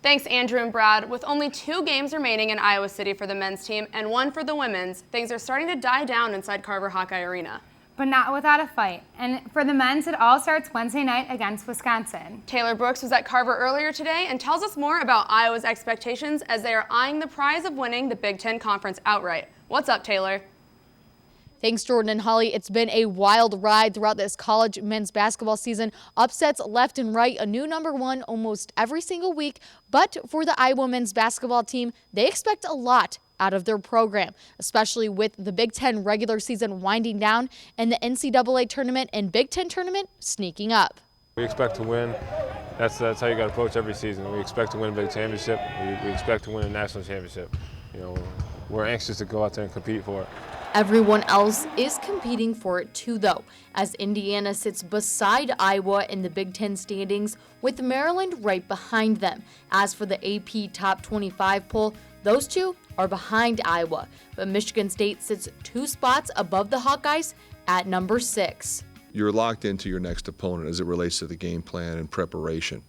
Thanks, Andrew and Brad. With only 2 games remaining in Iowa City for the men's team and 1 for the women's, things are starting to die down inside Carver Hawkeye Arena. But not without a fight. And for the men's, it all starts Wednesday night against Wisconsin. Taylor Brooks was at Carver earlier today and tells us more about Iowa's expectations as they are eyeing the prize of winning the Big Ten Conference outright. What's up, Taylor? Thanks, Jordan and Holly. It's been a wild ride throughout this college men's basketball season. Upsets left and right, a new #1 almost every single week. But for the Iowa men's basketball team, they expect a lot out of their program, especially with the Big Ten regular season winding down and the NCAA tournament and Big Ten tournament sneaking up. We expect to win. That's how you got to approach every season. We expect to win a big championship. We expect to win a national championship. We're anxious to go out there and compete for it. Everyone else is competing for it too, though, as Indiana sits beside Iowa in the Big Ten standings, with Maryland right behind them. As for the AP Top 25 poll, those two are behind Iowa, but Michigan State sits 2 spots above the Hawkeyes at number 6. You're locked into your next opponent as it relates to the game plan and preparation,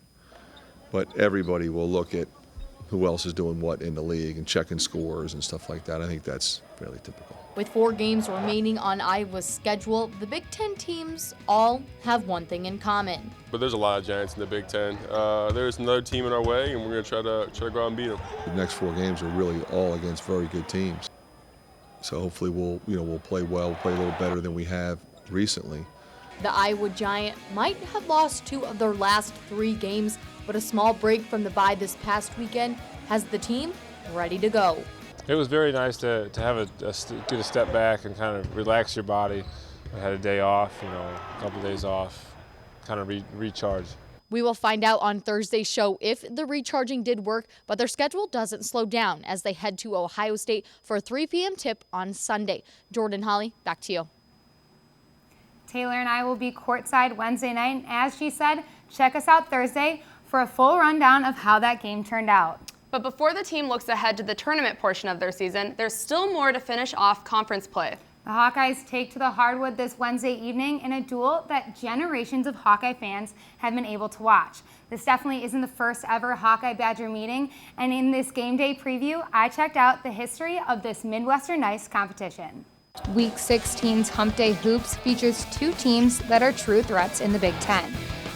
but everybody will look at who else is doing what in the league and checking scores and stuff like that. I think that's fairly typical. With 4 games remaining on Iowa's schedule, the Big Ten teams all have one thing in common. But there's a lot of giants in the Big Ten. There's another team in our way, and we're going to try to go out and beat them. The next 4 games are really all against very good teams. So hopefully we'll play well, play a little better than we have recently. The Iowa Giant might have lost 2 of their last 3 games, but a small break from the bye this past weekend has the team ready to go. It was very nice to have get a step back and kind of relax your body. I had a day off, a couple of days off, kind of recharge. We will find out on Thursday's show if the recharging did work, but their schedule doesn't slow down as they head to Ohio State for a 3 p.m. tip on Sunday. Jordan, Holly, back to you. Taylor and I will be courtside Wednesday night, and as she said, check us out Thursday for a full rundown of how that game turned out. But before the team looks ahead to the tournament portion of their season, there's still more to finish off conference play. The Hawkeyes take to the hardwood this Wednesday evening in a duel that generations of Hawkeye fans have been able to watch. This definitely isn't the first ever Hawkeye Badger meeting, and in this game day preview, I checked out the history of this Midwestern Ice competition. Week 16's Hump Day Hoops features 2 teams that are true threats in the Big Ten,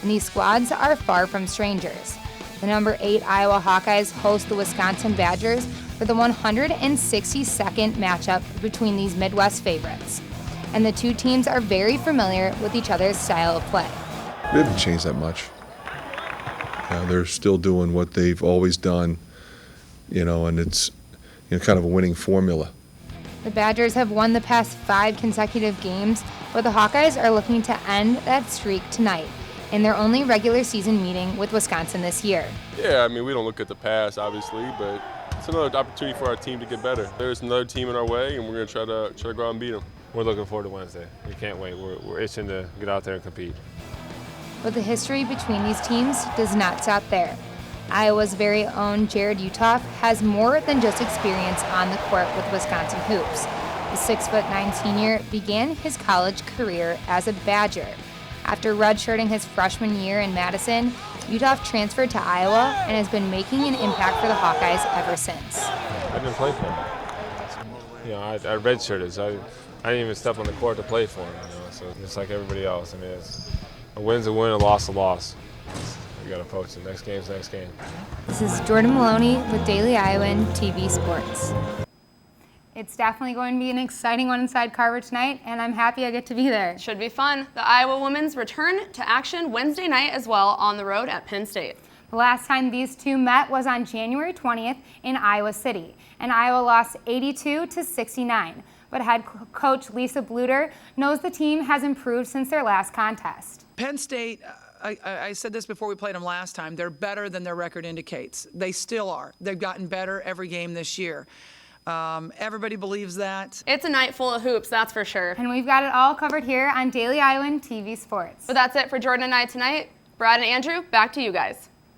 and these squads are far from strangers. The number 8 Iowa Hawkeyes host the Wisconsin Badgers for the 162nd matchup between these Midwest favorites. And the 2 teams are very familiar with each other's style of play. They haven't changed that much. They're still doing what they've always done, and it's kind of a winning formula. The Badgers have won the past 5 consecutive games, but the Hawkeyes are looking to end that streak tonight in their only regular season meeting with Wisconsin this year. Yeah, we don't look at the past, obviously, but it's another opportunity for our team to get better. There's another team in our way, and we're going to try to go out and beat them. We're looking forward to Wednesday. We can't wait. We're itching to get out there and compete. But the history between these teams does not stop there. Iowa's very own Jared Utoff has more than just experience on the court with Wisconsin hoops. The 6'9" senior began his college career as a Badger. After redshirting his freshman year in Madison, Utoff transferred to Iowa and has been making an impact for the Hawkeyes ever since. I didn't play for him. I redshirted, so I didn't even step on the court to play for him. So it's like everybody else. It's a win's a win, a loss a loss. We got to approach it. Next game's next game. This is Jordan Maloney with Daily Iowan TV Sports. It's definitely going to be an exciting one inside Carver tonight, and I'm happy I get to be there. Should be fun. The Iowa women's return to action Wednesday night as well on the road at Penn State. The last time these 2 met was on January 20th in Iowa City, and Iowa lost 82-69. But head coach Lisa Bluter knows the team has improved since their last contest. Penn State, I said this before we played them last time, they're better than their record indicates. They still are. They've gotten better every game this year. Everybody believes that. It's a night full of hoops, that's for sure. And we've got it all covered here on Daily Iowan TV Sports. But that's it for Jordan and I tonight. Brad and Andrew, back to you guys.